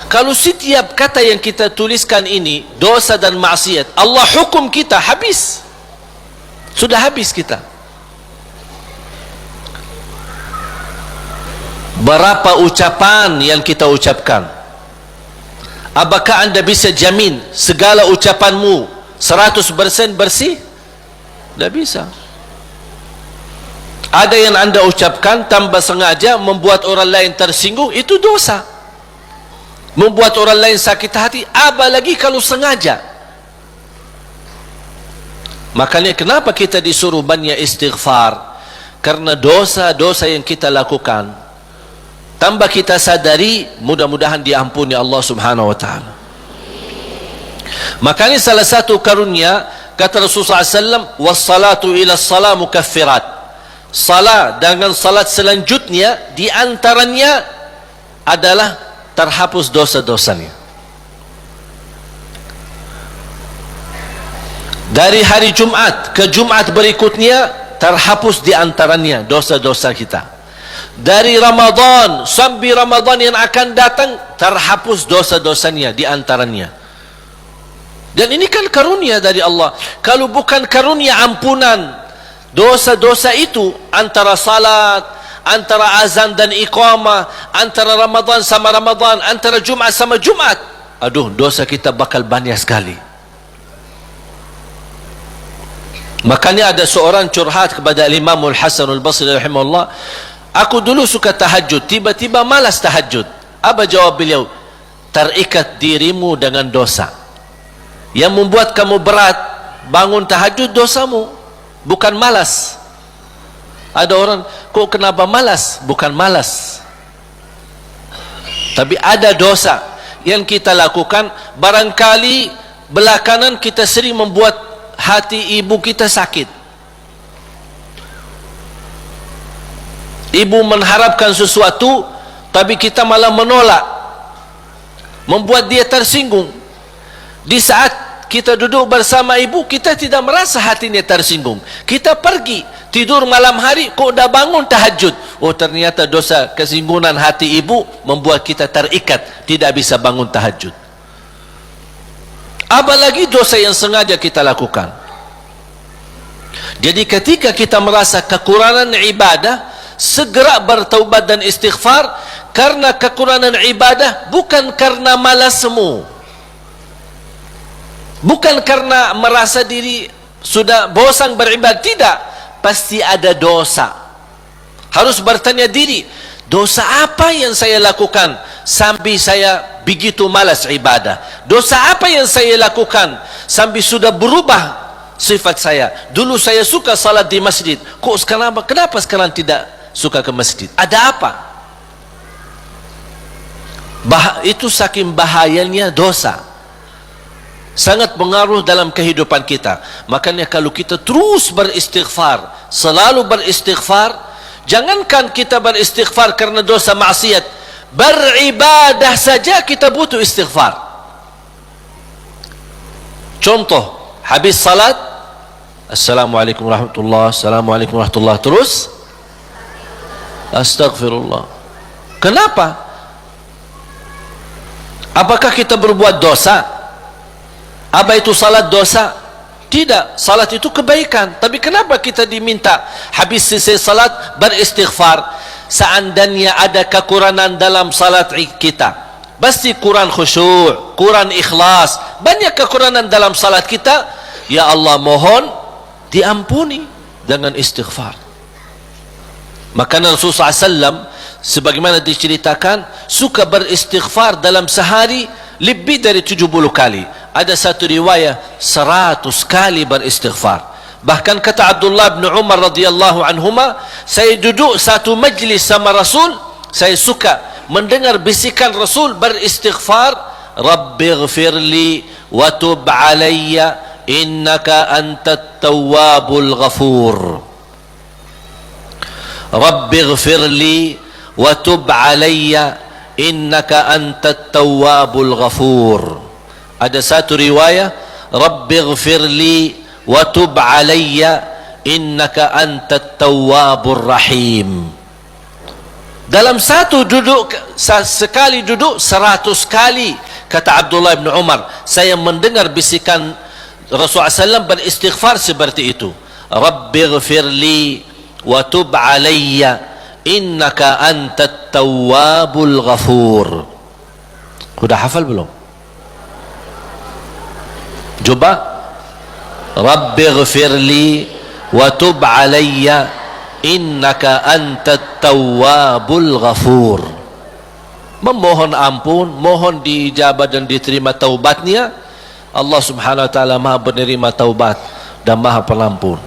Kalau setiap kata yang kita tuliskan ini dosa dan maksiat, Allah hukum kita, habis. Sudah habis kita. Berapa ucapan yang kita ucapkan? Apakah anda bisa jamin segala ucapanmu 100% bersih? Tidak bisa. Ada yang anda ucapkan tanpa sengaja membuat orang lain tersinggung, itu dosa. Membuat orang lain sakit hati, apalagi kalau sengaja. Makanya kenapa kita disuruh banyak istighfar? Karena dosa-dosa yang kita lakukan, tanpa kita sadari, mudah-mudahan diampuni Allah Subhanahu wa ta'ala. Makanya salah satu karunia, kata Rasulullah SAW, wassalatu ila salat mukaffirat. Salat dengan salat selanjutnya, di antaranya adalah terhapus dosa-dosanya. Dari hari Jumat ke Jumat berikutnya, terhapus di antaranya dosa-dosa kita. Dari Ramadan sampai Ramadan yang akan datang, terhapus dosa-dosanya di antaranya. Dan ini kan karunia dari Allah. Kalau bukan karunia ampunan dosa-dosa itu, antara salat, antara azan dan iqamah, antara Ramadan sama Ramadan, antara Jumat sama Jumat, aduh, dosa kita bakal banyak sekali. Makanya ada seorang curhat kepada Imam Al-Hasan Al-Basri rahimahullah, aku dulu suka tahajud, tiba-tiba malas tahajud. Apa jawab beliau? Terikat dirimu dengan dosa. Yang membuat kamu berat bangun tahajud dosamu, bukan malas. Ada orang, kok kenapa malas? Bukan malas, tapi ada dosa yang kita lakukan. Barangkali belakangan kita sering membuat hati ibu kita sakit. Ibu mengharapkan sesuatu, tapi kita malah menolak, membuat dia tersinggung. Di saat kita duduk bersama ibu, kita tidak merasa hatinya tersinggung. Kita pergi tidur malam hari, kok dah bangun tahajud. Oh, ternyata dosa kesinggungan hati ibu membuat kita terikat, tidak bisa bangun tahajud. Apalagi dosa yang sengaja kita lakukan. Jadi ketika kita merasa kekurangan ibadah, segera bertaubat dan istighfar. Karena kekurangan ibadah bukan karena malasmu, bukan karena merasa diri sudah bosan beribadah, tidak. Pasti ada dosa. Harus bertanya diri, dosa apa yang saya lakukan sampai saya begitu malas ibadah? Dosa apa yang saya lakukan sampai sudah berubah sifat saya? Dulu saya suka salat di masjid, kok sekarang kenapa sekarang tidak suka ke masjid? Ada apa? Itu saking bahayanya dosa, sangat pengaruh dalam kehidupan kita. Makanya kalau kita terus beristighfar, selalu beristighfar, jangankan kita beristighfar karena dosa maksiat, beribadah saja kita butuh istighfar. Contoh, habis salat, assalamualaikum warahmatullahi, assalamualaikum warahmatullahi, terus astaghfirullah. Kenapa? Apakah kita berbuat dosa? Apa itu salat dosa? Tidak, salat itu kebaikan. Tapi kenapa kita diminta habis selesai salat beristighfar? Seandainya ada kekurangan dalam salat kita, pasti kurang khusyuk, kurang ikhlas, banyak kekurangan dalam salat kita. Ya Allah, mohon diampuni dengan istighfar. Maka Rasulullah SAW, sebagaimana diceritakan, suka beristighfar dalam sehari lebih dari 70 kali. Ada satu riwayat 100 kali beristighfar. Bahkan kata Abdullah bin Umar radhiyallahu anhuma, saya duduk satu majlis sama Rasul, saya suka mendengar bisikan Rasul beristighfar, Rabbighfirli wa tub alayya innaka antat tawwabul ghafur. Rabbighfirli wa tub alayya innaka antat tawwabul ghafur. Ada satu riwayat, Rabbighfirli wa tub alayya innaka antat tawwabur rahim. Dalam satu duduk, sekali duduk 100 kali, kata Abdullah bin Umar, saya mendengar bisikan Rasulullah SAW beristighfar seperti itu. Rabbighfirli wa tub alayya innaka antat tawwabul ghafur. Sudah hafal belum? Coba. Rabbighfirli wa tub alayya innaka antat tawwabul ghafur. Memohon ampun, mohon diijabah dan diterima taubatnya. Allah Subhanahu wa taala Maha penerima taubat dan Maha Pengampun.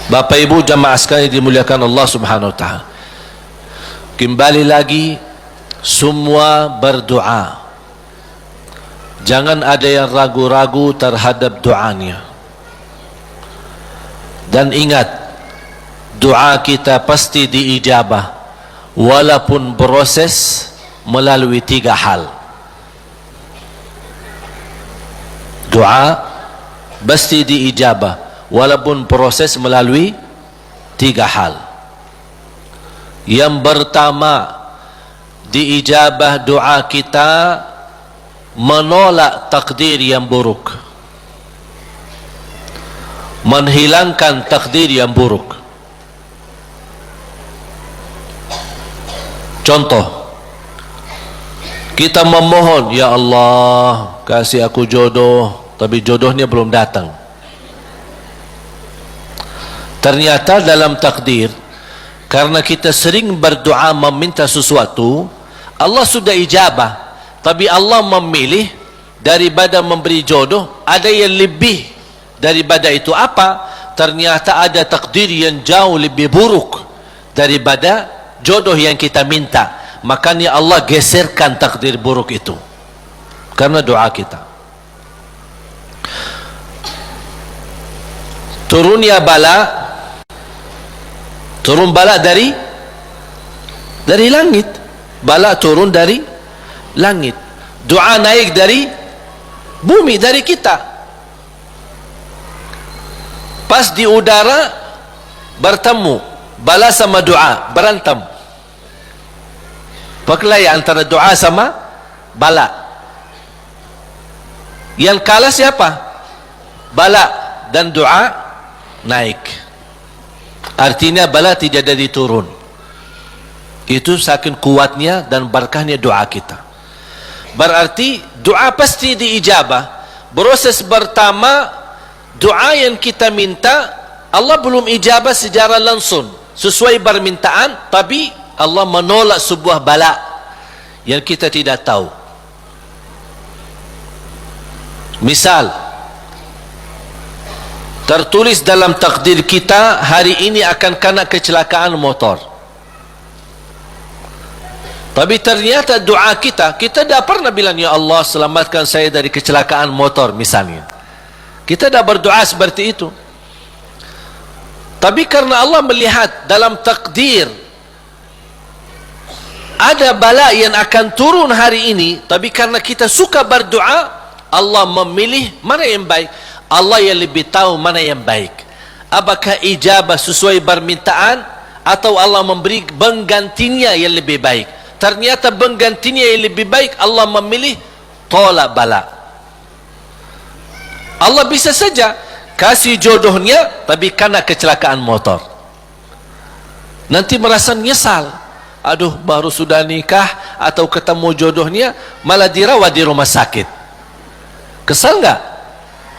Bapak Ibu jamaah sekalian dimuliakan Allah Subhanahu wa taala. Kembali lagi, semua berdoa. Jangan ada yang ragu-ragu terhadap doanya. Dan ingat, doa kita pasti diijabah walaupun proses melalui 3 hal. Doa pasti diijabah walaupun proses melalui 3 hal. Yang pertama, diijabah doa kita menolak takdir yang buruk, menghilangkan takdir yang buruk. Contoh, kita memohon, ya Allah kasih aku jodoh, tapi jodohnya belum datang. Ternyata dalam takdir, karena kita sering berdoa meminta sesuatu, Allah sudah ijabah, tapi Allah memilih daripada memberi jodoh, ada yang lebih daripada itu. Apa? Ternyata ada takdir yang jauh lebih buruk daripada jodoh yang kita minta. Makanya Allah geserkan takdir buruk itu karena doa kita. Turunnya bala, turun bala dari langit. Bala turun dari langit. Doa naik dari bumi, dari kita. Pas di udara bertemu, bala sama doa berantem. Perkelahian antara doa sama bala. Yang kalah siapa? Bala, dan doa naik. Artinya bala tidak jadi turun. Itu saking kuatnya dan berkahnya doa kita. Berarti doa pasti diijabah. Proses pertama, doa yang kita minta Allah belum ijabah secara langsung sesuai permintaan, tapi Allah menolak sebuah bala yang kita tidak tahu. Misal, tertulis dalam takdir kita hari ini akan kena kecelakaan motor, tapi ternyata doa kita tidak pernah bilang, ya Allah selamatkan saya dari kecelakaan motor misalnya. Kita dah berdoa seperti itu. Tapi karena Allah melihat dalam takdir ada bala yang akan turun hari ini, tapi karena kita suka berdoa, Allah memilih mana yang baik. Allah yang lebih tahu mana yang baik. Apakah ijabah sesuai permintaan atau Allah memberi penggantinya yang lebih baik. Ternyata penggantinya yang lebih baik, Allah memilih tolak bala. Allah bisa saja kasih jodohnya tapi kena kecelakaan motor. Nanti merasa nyesal. Aduh, baru sudah nikah atau ketemu jodohnya malah dirawat di rumah sakit. Kesal nggak?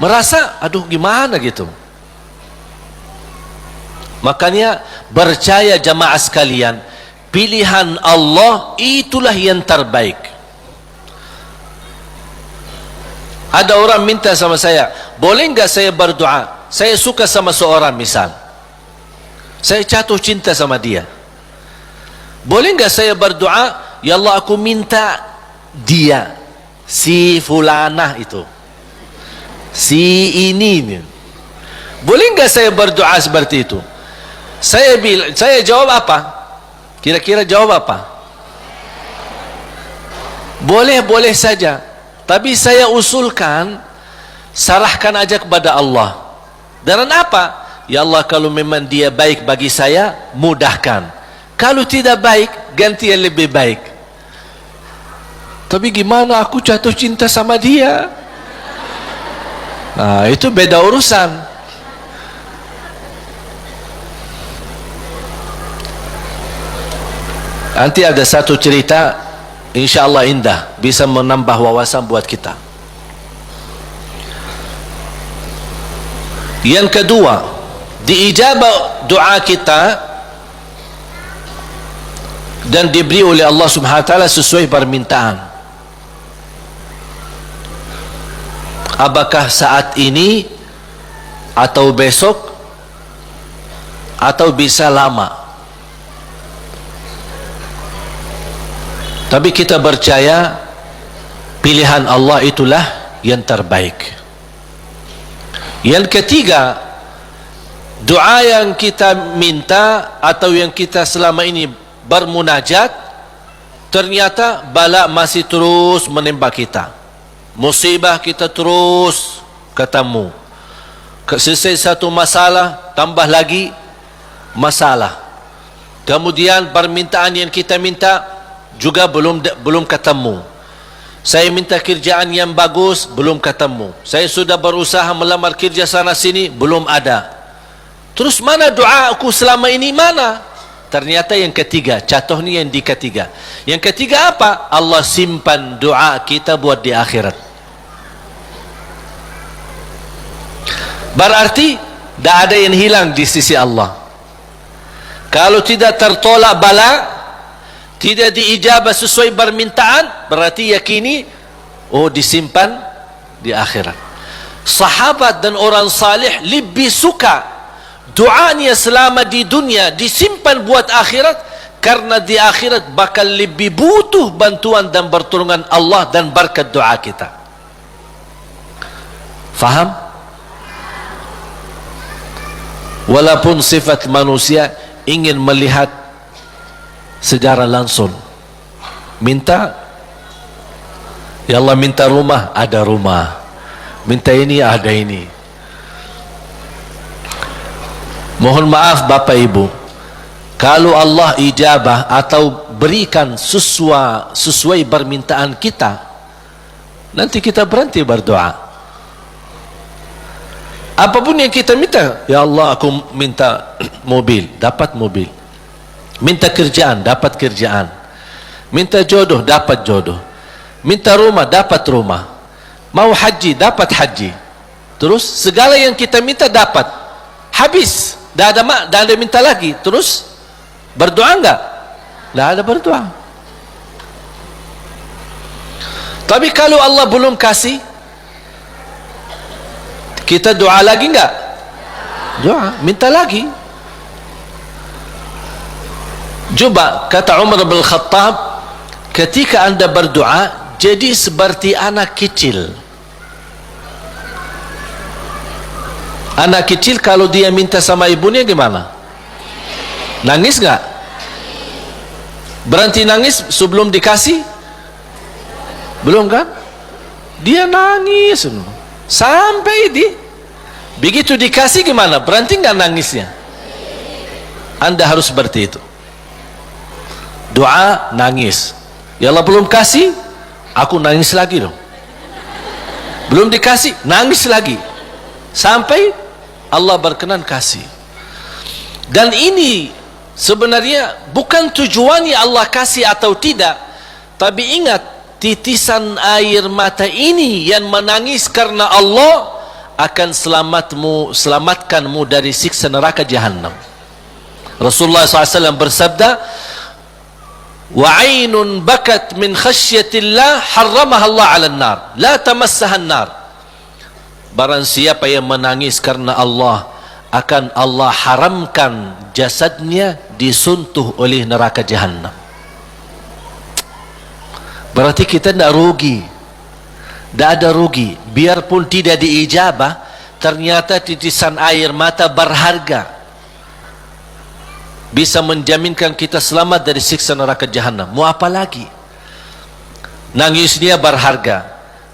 Merasa aduh gimana gitu. Makanya percaya jamaah sekalian, pilihan Allah itulah yang terbaik. Ada orang minta sama saya, boleh nggak saya berdoa? Saya suka sama seorang misal, saya jatuh cinta sama dia. Boleh nggak saya berdoa, ya Allah aku minta dia, si fulanah itu, si ini. Boleh nggak saya berdoa seperti itu? Saya jawab apa? Kira-kira jawab apa? Boleh saja, tapi saya usulkan, serahkan aja kepada Allah. Dan apa? Ya Allah, kalau memang dia baik bagi saya, mudahkan. Kalau tidak baik, ganti yang lebih baik. Tapi gimana aku jatuh cinta sama dia? Nah, itu beda urusan. Nanti ada satu cerita, insyaAllah indah, bisa menambah wawasan buat kita. Yang kedua, diijabah doa kita dan diberi oleh Allah Subhanahu wa taala sesuai permintaan. Apakah saat ini atau besok atau bisa lama? Tapi kita percaya pilihan Allah itulah yang terbaik. Yang ketiga, doa yang kita minta atau yang kita selama ini bermunajat, ternyata bala masih terus menembak kita, musibah kita terus ketemu, selesai satu masalah tambah lagi masalah, kemudian permintaan yang kita minta juga belum ketemu. Saya minta kerjaan yang bagus, belum ketemu. Saya sudah berusaha melamar kerja sana sini, belum ada. Terus mana doa aku selama ini, mana? Ternyata yang ketiga, contoh ni yang di ketiga. Yang ketiga apa? Allah simpan doa kita buat di akhirat. Berarti tak ada yang hilang di sisi Allah. Kalau tidak tertolak bala, tidak diijabah sesuai permintaan, berarti yakini disimpan di akhirat. Sahabat dan orang salih lebih suka doanya selama di dunia disimpan buat akhirat, karena di akhirat bakal lebih butuh bantuan dan pertolongan Allah dan berkat doa kita. Faham? Walaupun sifat manusia ingin melihat secara langsung, minta, ya Allah minta rumah, ada rumah, minta ini, ada ini. Mohon maaf Bapak Ibu, kalau Allah ijabah atau berikan sesuai permintaan kita, nanti kita berhenti berdoa. Apapun yang kita minta, ya Allah aku minta mobil, dapat mobil. Minta kerjaan, dapat kerjaan. Minta jodoh, dapat jodoh. Minta rumah, dapat rumah. Mau haji, dapat haji. Terus segala yang kita minta dapat. Habis, dah ada minta lagi. Terus berdoa enggak? Dah ada berdoa. Tapi kalau Allah belum kasih, kita doa lagi enggak? Doa, minta lagi. Coba kata Umar bin Khattab, ketika anda berdoa jadi seperti anak kecil. Anak kecil kalau dia minta sama ibunya gimana? Nangis gak? Berhenti nangis sebelum dikasih? Belum kan? Dia nangis sampai begitu dikasih gimana? Berhenti gak nangisnya? Anda harus seperti itu. Doa nangis, ya Allah belum kasih, aku nangis lagi dong. Belum dikasih, nangis lagi, sampai Allah berkenan kasih. Dan ini sebenarnya bukan tujuannya Allah kasih atau tidak, tapi ingat, titisan air mata ini yang menangis karena Allah akan selamatkanmu dari siksa neraka Jahannam. Rasulullah SAW bersabda, وَعَيْنٌ بَكَتْ مِنْ خَشْيَةِ اللَّهِ حَرَّمَهَا اللَّهُ عَلَى النَّارِ لَا تَمَسَّهَا النَّارِ. Barang siapa yang menangis karena Allah, akan Allah haramkan jasadnya disentuh oleh neraka Jahannam. Berarti kita tidak rugi, tidak ada rugi. Biarpun tidak diijabah, ternyata titisan air mata berharga, bisa menjaminkan kita selamat dari siksa neraka Jahannam. Mau apa lagi? Nangisnya berharga,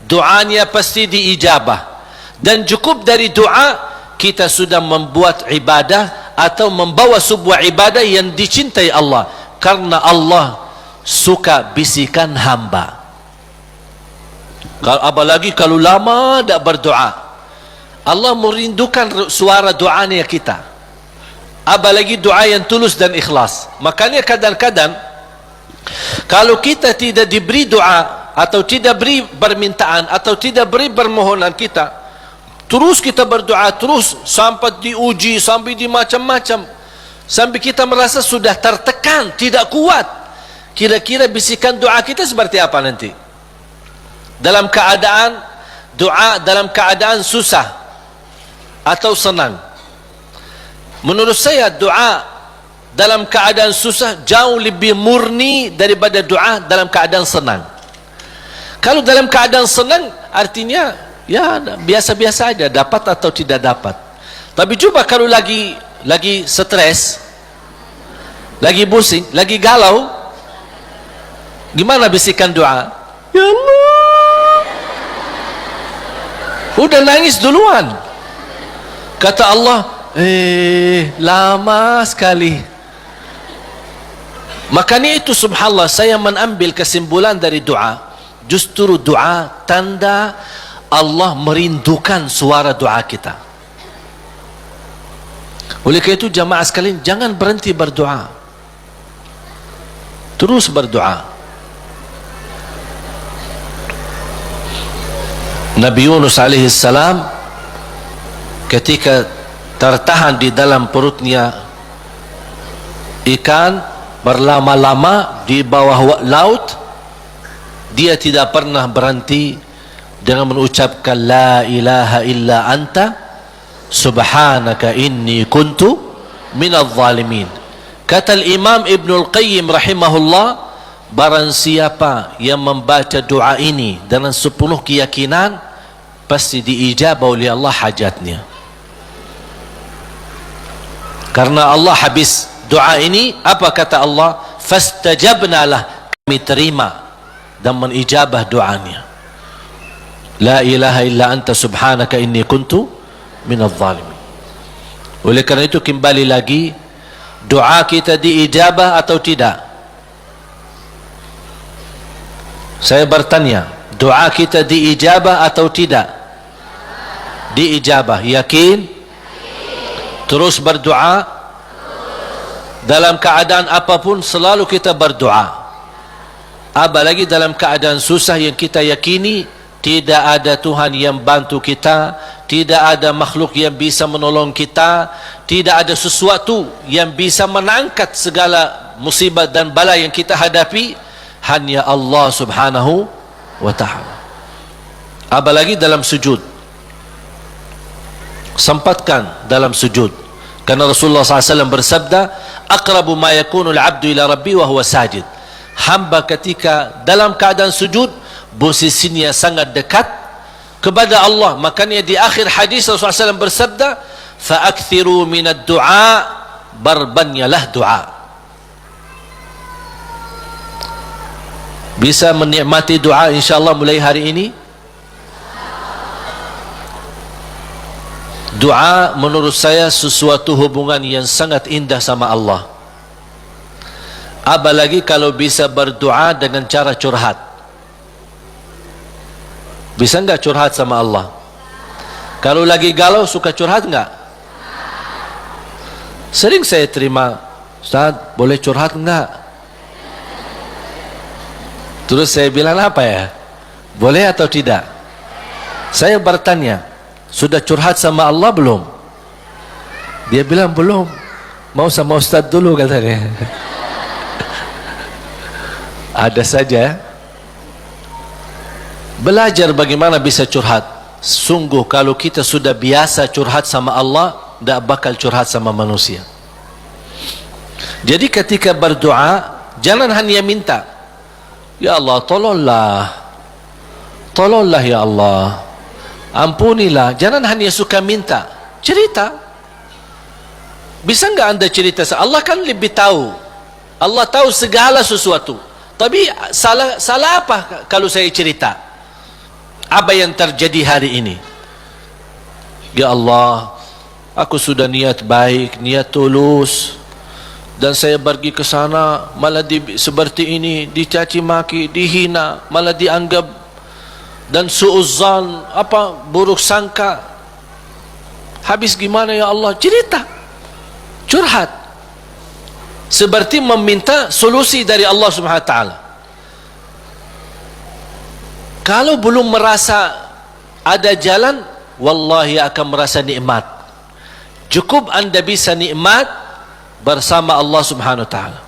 doanya pasti diijabah, dan cukup dari doa kita sudah membuat ibadah atau membawa sebuah ibadah yang dicintai Allah, karena Allah suka bisikan hamba. Apalagi kalau lama tak berdoa, Allah merindukan suara doanya kita. Apalagi doa yang tulus dan ikhlas. Makanya kadang-kadang kalau kita tidak diberi doa, atau tidak beri permintaan, atau tidak beri permohonan kita, terus kita berdoa terus sampai diuji, sampai di macam-macam, sampai kita merasa sudah tertekan, tidak kuat. Kira-kira bisikan doa kita seperti apa nanti? Dalam keadaan doa, dalam keadaan susah atau senang? Menurut saya doa dalam keadaan susah jauh lebih murni daripada doa dalam keadaan senang. Kalau dalam keadaan senang artinya ya biasa-biasa aja, dapat atau tidak dapat. Tapi coba kalau lagi stres, lagi pusing, lagi galau, gimana bisikan doa? Ya Allah, udah nangis duluan. Kata Allah, lama sekali. Makanya itu subhanallah, saya mengambil kesimpulan dari doa, justru doa tanda Allah merindukan suara doa kita. Oleh karena itu jamaah sekalian, jangan berhenti berdoa, terus berdoa. Nabi Yunus alaihi salam ketika tertahan di dalam perutnya ikan berlama-lama di bawah laut, dia tidak pernah berhenti dengan mengucapkan la ilaha illa anta subhanaka inni kuntu minadh zalimin. Kata Imam Ibnul Qayyim rahimahullah, barang siapa yang membaca doa ini dengan sepenuh keyakinan, pasti diijabah oleh Allah hajatnya. Karena Allah habis doa ini, apa kata Allah? Fastajabna lah, kami terima dan menijabah doanya. La ilaha illa anta subhanaka inni kuntu minadh zalimin. Oleh kerana itu kembali lagi, doa kita diijabah atau tidak? Saya bertanya, doa kita diijabah atau tidak? Diijabah. Yakin? Terus berdoa. Dalam keadaan apapun selalu kita berdoa. Apalagi dalam keadaan susah yang kita yakini tidak ada Tuhan yang bantu kita, tidak ada makhluk yang bisa menolong kita, tidak ada sesuatu yang bisa mengangkat segala musibah dan bala yang kita hadapi, hanya Allah subhanahu wa ta'ala. Apalagi dalam sujud, sempatkan dalam sujud, karena Rasulullah SAW bersabda, aqrabu ma yakunul abdu ila rabbi wa huwa sajid. Hamba ketika dalam keadaan sujud, posisinya sangat dekat kepada Allah. Makanya di akhir hadis Rasulullah SAW bersabda, fa'akthiru minad du'a, berbanyalah doa. Bisa menikmati doa insyaAllah mulai hari ini. Doa menurut saya sesuatu hubungan yang sangat indah sama Allah. Apalagi kalau bisa berdoa dengan cara curhat. Bisa enggak curhat sama Allah? Kalau lagi galau suka curhat enggak? Sering saya terima, Ustaz boleh curhat enggak? Terus saya bilang apa ya? Boleh atau tidak? Saya bertanya, sudah curhat sama Allah belum? Dia bilang belum, mau sama Ustaz dulu katanya. Ada saja. Belajar bagaimana bisa curhat. Sungguh kalau kita sudah biasa curhat sama Allah, tidak bakal curhat sama manusia. Jadi ketika berdoa, jangan hanya minta, ya Allah tolonglah, tolonglah ya Allah, ampunilah. Jangan hanya suka minta, cerita. Bisa enggak anda cerita? Allah kan lebih tahu. Allah tahu segala sesuatu. Tapi salah apa kalau saya cerita apa yang terjadi hari ini? Ya Allah, aku sudah niat baik, niat tulus, dan saya pergi ke sana malah seperti ini, dicaci maki, dihina, malah dianggap, dan suuzzan, buruk sangka. Habis gimana ya Allah? Cerita, curhat, seperti meminta solusi dari Allah Subhanahu wa taala. Kalau belum merasa ada jalan, wallahi akan merasa nikmat. Cukup anda bisa nikmat bersama Allah Subhanahu wa taala.